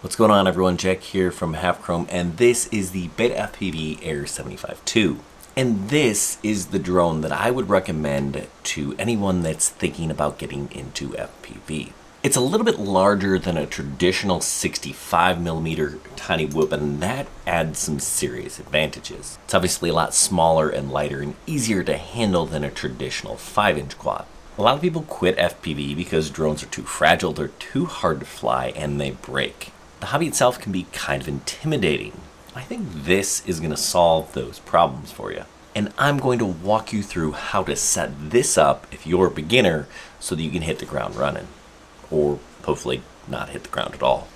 What's going on, everyone? Jack here from Half Chrome, and this is the BetaFPV Air75 II. And this is the drone that I would recommend to anyone that's thinking about getting into FPV. It's a little bit larger than a traditional 65mm tiny whoop, and that adds some serious advantages. It's obviously a lot smaller and lighter and easier to handle than a traditional 5-inch quad. A lot of people quit FPV because drones are too fragile, they're too hard to fly, and they break. The hobby itself can be kind of intimidating. I think this is going to solve those problems for you. And I'm going to walk you through how to set this up if you're a beginner so that you can hit the ground running. Or hopefully not hit the ground at all.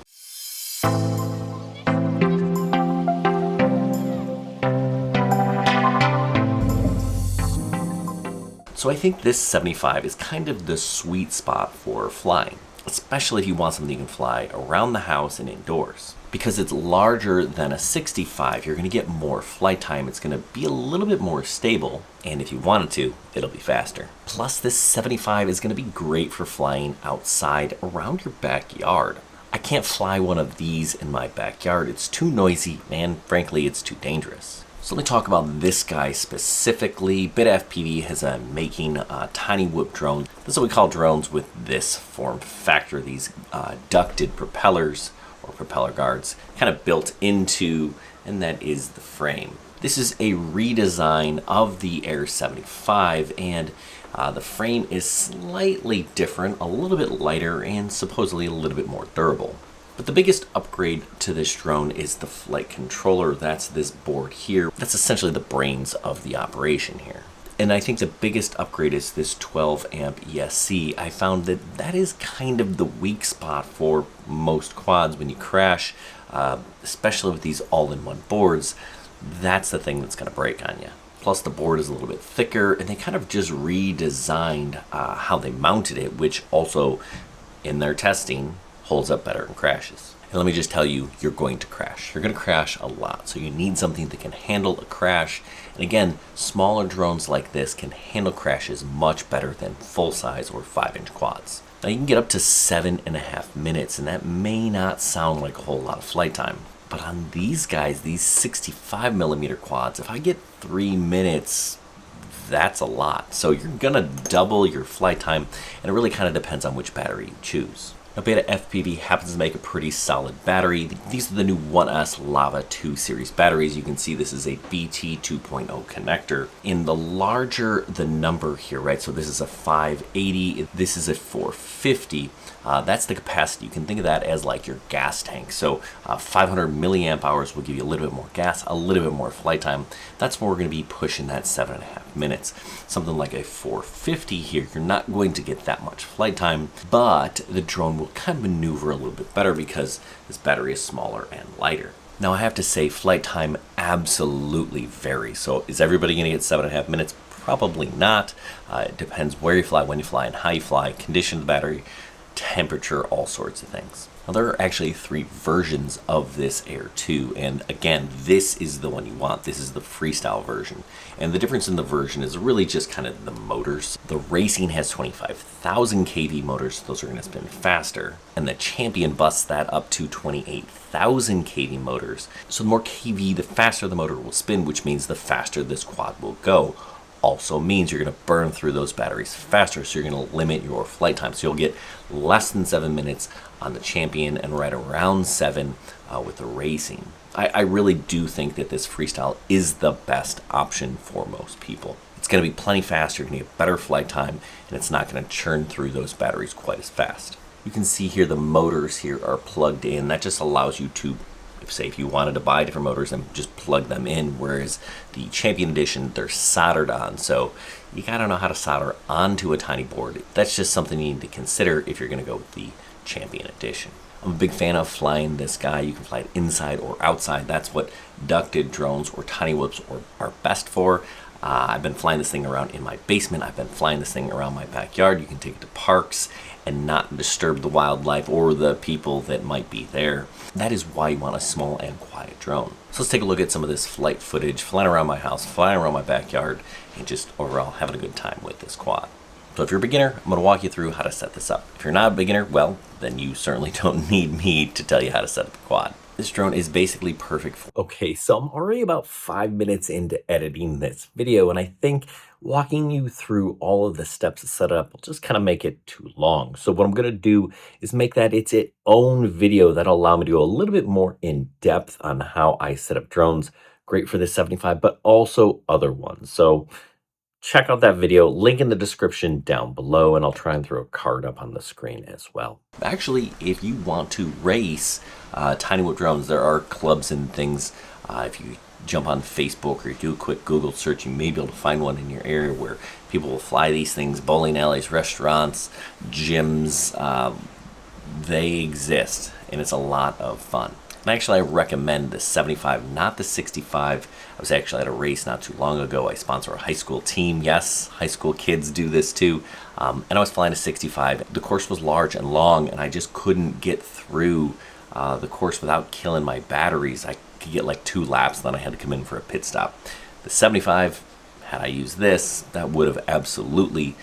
So I think this 75 is kind of the sweet spot for flying, especially if you want something you can fly around the house and indoors. Because it's larger than a 65, you're going to get more flight time, it's going to be a little bit more stable, and if you wanted to, it'll be faster. Plus, this 75 is going to be great for flying outside around your backyard. I can't fly one of these in my backyard, it's too noisy, and frankly, it's too dangerous. So let me talk about this guy specifically. BetaFPV has been making a tiny whoop drone. This is what we call drones with this form factor, these ducted propellers or propeller guards kind of built into, and that is the frame. This is a redesign of the Air75, and the frame is slightly different, a little bit lighter, and supposedly a little bit more durable. But the biggest upgrade to this drone is the flight controller. That's this board here. That's essentially the brains of the operation here. And I think the biggest upgrade is this 12 amp ESC. I found that that is kind of the weak spot for most quads when you crash, especially with these all-in-one boards. That's the thing that's going to break on you. Plus the board is a little bit thicker, and they kind of just redesigned how they mounted it, which also in their testing holds up better in crashes. And let me just tell you, you're going to crash. You're going to crash a lot, so you need something that can handle a crash. And again, smaller drones like this can handle crashes much better than full-size or 5-inch quads. Now you can get up to 7.5 minutes, and that may not sound like a whole lot of flight time. But on these guys, these 65mm quads, if I get 3 minutes, that's a lot. So you're gonna double your flight time, and it really kind of depends on which battery you choose. Now, BetaFPV happens to make a pretty solid battery. These are the new 1S Lava 2 series batteries. You can see this is a BT 2.0 connector. In the larger the number here, right? So this is a 580, this is a 450. That's the capacity. You can think of that as like your gas tank. So 500 milliamp hours will give you a little bit more gas, a little bit more flight time. That's where we're going to be pushing that 7.5 minutes. Something like a 450 here, you're not going to get that much flight time, but the drone will kind of maneuver a little bit better because this battery is smaller and lighter. Now I have to say, flight time absolutely varies. So is everybody going to get 7.5 minutes? Probably not. It depends where you fly, when you fly, and how you fly, condition of the battery, temperature, all sorts of things. Now there are actually 3 versions of this Air 2, and again, this is the one you want. This is the Freestyle version. And the difference in the version is really just kind of the motors. The Racing has 25,000 kV motors, those are going to spin faster, and the Champion busts that up to 28,000 kV motors. So the more kV, the faster the motor will spin, which means the faster this quad will go. Also means you're going to burn through those batteries faster, so you're going to limit your flight time. So you'll get less than 7 minutes on the Champion and right around 7 with the Racing. I really do think that this Freestyle is the best option for most people. It's going to be plenty faster, you're going to get better flight time, and it's not going to churn through those batteries quite as fast. You can see here the motors here are plugged in. That just allows you to, say if you wanted to buy different motors and just plug them in, whereas the Champion Edition, they're soldered on, so you gotta know how to solder onto a tiny board. That's just something you need to consider if you're gonna go with the Champion Edition. I'm a big fan of flying this guy. You can fly it inside or outside. That's what ducted drones or tiny whoops are best for. I've been flying this thing around in my basement. I've been flying this thing around my backyard. You can take it to parks and not disturb the wildlife or the people that might be there. That is why you want a small and quiet drone. So let's take a look at some of this flight footage, flying around my house, flying around my backyard, and just overall having a good time with this quad. So if you're a beginner, I'm going to walk you through how to set this up. If you're not a beginner, well, then you certainly don't need me to tell you how to set up a quad. This drone is basically perfect for... Okay, so I'm already about 5 minutes into editing this video, and I think walking you through all of the steps to set it up will just kind of make it too long. So what I'm going to do is make that its own video that'll allow me to go a little bit more in depth on how I set up drones. Great for the 75, but also other ones. So check out that video, link in the description down below, and I'll try and throw a card up on the screen as well. Actually, if you want to race tiny whoop drones, there are clubs and things. If you jump on Facebook or you do a quick Google search, you may be able to find one in your area where people will fly these things, bowling alleys, restaurants, gyms. They exist, and it's a lot of fun. And actually, I recommend the 75, not the 65. I was actually at a race not too long ago. I sponsor a high school team. Yes, high school kids do this too. And I was flying a 65. The course was large and long, and I just couldn't get through the course without killing my batteries. I could get like 2 laps, then I had to come in for a pit stop. The 75, had I used this, that would have absolutely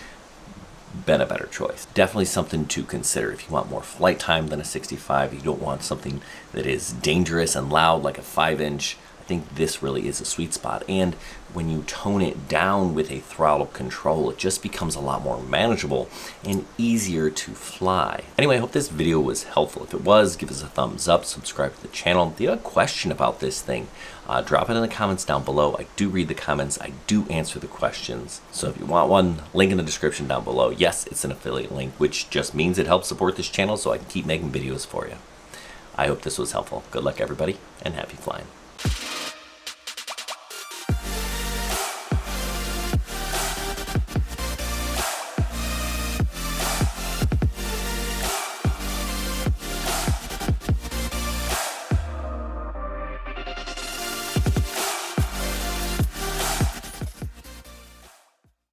been a better choice. Definitely something to consider if you want more flight time than a 65. You don't want something that is dangerous and loud like a 5-inch. I think this really is a sweet spot, and when you tone it down with a throttle control, it just becomes a lot more manageable and easier to fly. Anyway, I hope this video was helpful. If it was, give us a thumbs up, subscribe to the channel. If you have a question about this thing, drop it in the comments down below. I do read the comments, I do answer the questions. So if you want one, link in the description down below. Yes, it's an affiliate link, which just means it helps support this channel so I can keep making videos for you. I hope this was helpful. Good luck, everybody, and happy flying.